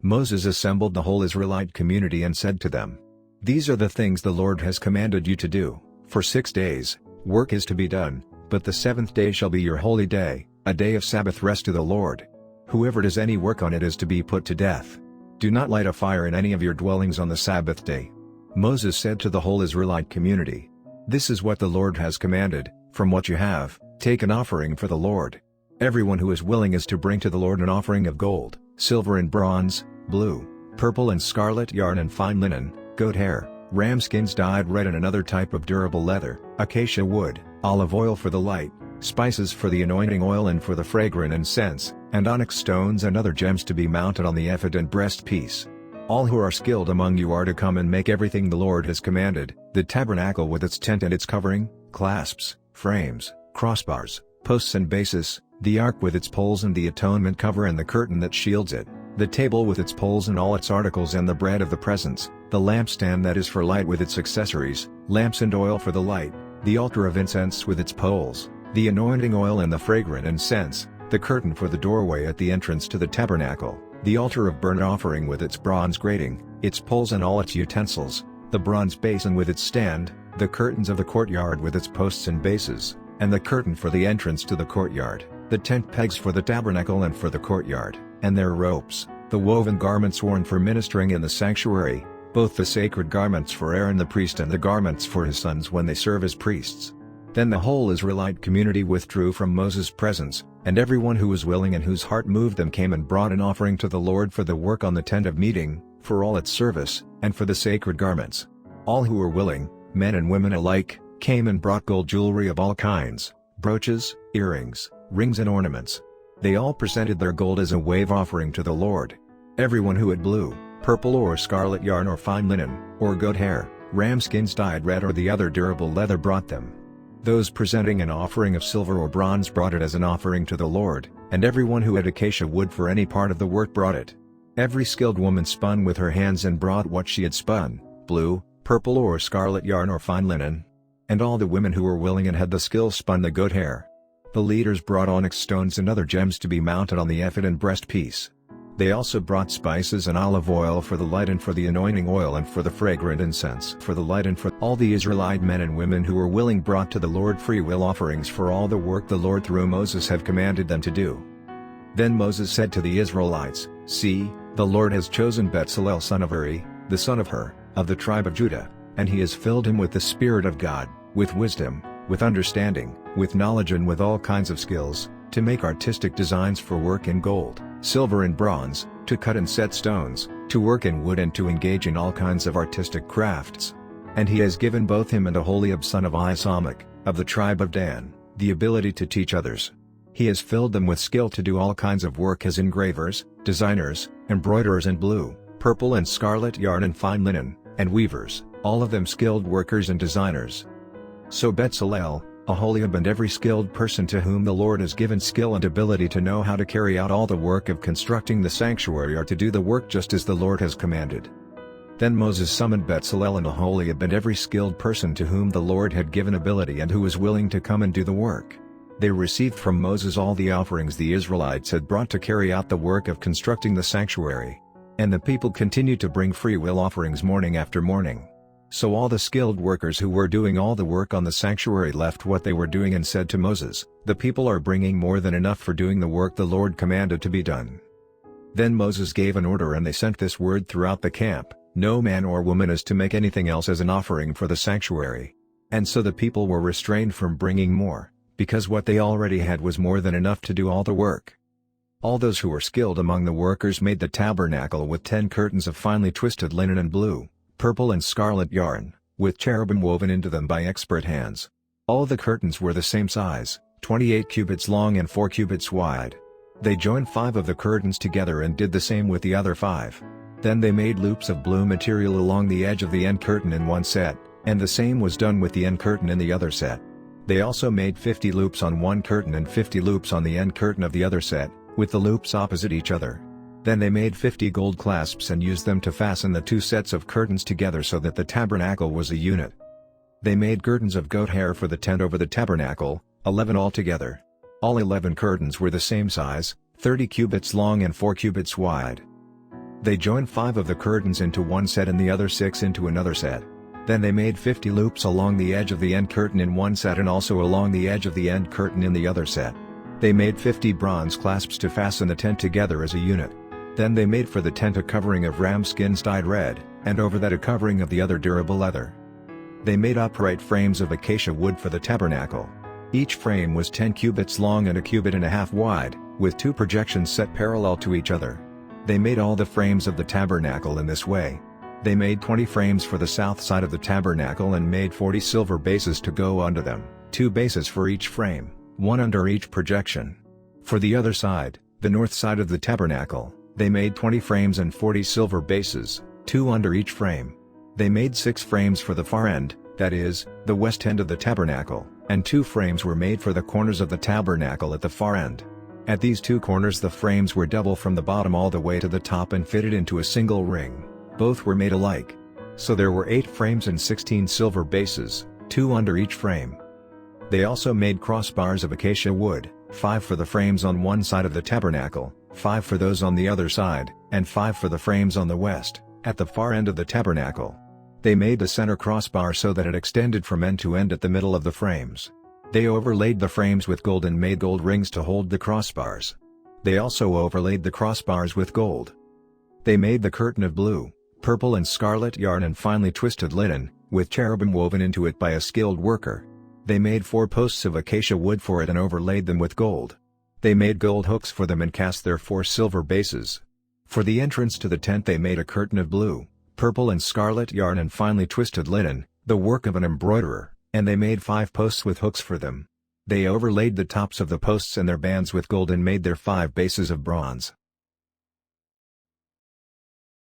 Moses assembled the whole Israelite community and said to them, "These are the things the Lord has commanded you to do. For 6 days, work is to be done, but the seventh day shall be your holy day, a day of Sabbath rest to the Lord. Whoever does any work on it is to be put to death. Do not light a fire in any of your dwellings on the Sabbath day." Moses said to the whole Israelite community, "This is what the Lord has commanded, from what you have, take an offering for the Lord. Everyone who is willing is to bring to the Lord an offering of gold, silver and bronze, blue, purple and scarlet yarn and fine linen, goat hair, ram skins dyed red and another type of durable leather, acacia wood, olive oil for the light, spices for the anointing oil and for the fragrant incense, and onyx stones and other gems to be mounted on the ephod and breastpiece. All who are skilled among you are to come and make everything the Lord has commanded, the tabernacle with its tent and its covering, clasps, frames, crossbars, posts and bases, the ark with its poles and the atonement cover and the curtain that shields it, the table with its poles and all its articles and the bread of the presence, the lampstand that is for light with its accessories, lamps and oil for the light, the altar of incense with its poles, the anointing oil and the fragrant incense, the curtain for the doorway at the entrance to the tabernacle, the altar of burnt offering with its bronze grating, its poles and all its utensils, the bronze basin with its stand, the curtains of the courtyard with its posts and bases, and the curtain for the entrance to the courtyard, the tent pegs for the tabernacle and for the courtyard, and their ropes, the woven garments worn for ministering in the sanctuary, both the sacred garments for Aaron the priest and the garments for his sons when they serve as priests. Then the whole Israelite community withdrew from Moses' presence, and everyone who was willing and whose heart moved them came and brought an offering to the Lord for the work on the tent of meeting, for all its service, and for the sacred garments. All who were willing, men and women alike, came and brought gold jewelry of all kinds, brooches, earrings, rings and ornaments. They all presented their gold as a wave offering to the Lord. Everyone who had blue, purple or scarlet yarn or fine linen, or goat hair, ram skins dyed red or the other durable leather brought them. Those presenting an offering of silver or bronze brought it as an offering to the Lord, and everyone who had acacia wood for any part of the work brought it. Every skilled woman spun with her hands and brought what she had spun, blue, purple or scarlet yarn or fine linen. And all the women who were willing and had the skill spun the goat hair. The leaders brought onyx stones and other gems to be mounted on the ephod and breastpiece. They also brought spices and olive oil for the light and for the anointing oil and for the fragrant incense for the light and for all the Israelite men and women who were willing brought to the Lord freewill offerings for all the work the Lord through Moses had commanded them to do. Then Moses said to the Israelites, "See, the Lord has chosen Bezalel son of Uri, the son of Hur, of the tribe of Judah, and he has filled him with the Spirit of God, with wisdom, with understanding, with knowledge and with all kinds of skills, to make artistic designs for work in gold, silver and bronze, to cut and set stones, to work in wood and to engage in all kinds of artistic crafts. And he has given both him and Aholiab son of Ahisamach, of the tribe of Dan, the ability to teach others. He has filled them with skill to do all kinds of work as engravers, designers, embroiderers and blue, purple and scarlet yarn and fine linen, and weavers, all of them skilled workers and designers. So Bezalel, Aholiab and every skilled person to whom the Lord has given skill and ability to know how to carry out all the work of constructing the sanctuary are to do the work just as the Lord has commanded." Then Moses summoned Bezalel and Aholiab and every skilled person to whom the Lord had given ability and who was willing to come and do the work. They received from Moses all the offerings the Israelites had brought to carry out the work of constructing the sanctuary. And the people continued to bring freewill offerings morning after morning. So all the skilled workers who were doing all the work on the sanctuary left what they were doing and said to Moses, "The people are bringing more than enough for doing the work the Lord commanded to be done." Then Moses gave an order and they sent this word throughout the camp, "No man or woman is to make anything else as an offering for the sanctuary." And so the people were restrained from bringing more, because what they already had was more than enough to do all the work. All those who were skilled among the workers made the tabernacle with 10 curtains of finely twisted linen and blue, purple and scarlet yarn, with cherubim woven into them by expert hands. All the curtains were the same size, 28 cubits long and 4 cubits wide. They joined 5 of the curtains together and did the same with the other 5. Then they made loops of blue material along the edge of the end curtain in one set, and the same was done with the end curtain in the other set. They also made 50 loops on one curtain and 50 loops on the end curtain of the other set, with the loops opposite each other. Then they made 50 gold clasps and used them to fasten the 2 sets of curtains together so that the tabernacle was a unit. They made curtains of goat hair for the tent over the tabernacle, 11 altogether. All 11 curtains were the same size, 30 cubits long and 4 cubits wide. They joined 5 of the curtains into one set and the other 6 into another set. Then they made 50 loops along the edge of the end curtain in one set and also along the edge of the end curtain in the other set. They made 50 bronze clasps to fasten the tent together as a unit. Then they made for the tent a covering of ram skins dyed red, and over that a covering of the other durable leather. They made upright frames of acacia wood for the tabernacle. Each frame was 10 cubits long and a cubit and a half wide, with 2 projections set parallel to each other. They made all the frames of the tabernacle in this way. They made 20 frames for the south side of the tabernacle and made 40 silver bases to go under them, 2 bases for each frame, 1 under each projection. For the other side, the north side of the tabernacle, they made 20 frames and 40 silver bases, 2 under each frame. They made 6 frames for the far end, that is, the west end of the tabernacle, and 2 frames were made for the corners of the tabernacle at the far end. At these 2 corners the frames were double from the bottom all the way to the top and fitted into a single ring. Both were made alike. So there were 8 frames and 16 silver bases, 2 under each frame. They also made crossbars of acacia wood, 5 for the frames on one side of the tabernacle, 5 for those on the other side, and 5 for the frames on the west, at the far end of the tabernacle. They made the center crossbar so that it extended from end to end at the middle of the frames. They overlaid the frames with gold and made gold rings to hold the crossbars. They also overlaid the crossbars with gold. They made the curtain of blue, purple and scarlet yarn and finely twisted linen, with cherubim woven into it by a skilled worker. They made 4 posts of acacia wood for it and overlaid them with gold. They made gold hooks for them and cast their 4 silver bases. For the entrance to the tent they made a curtain of blue, purple and scarlet yarn and finely twisted linen, the work of an embroiderer, and they made 5 posts with hooks for them. They overlaid the tops of the posts and their bands with gold and made their 5 bases of bronze.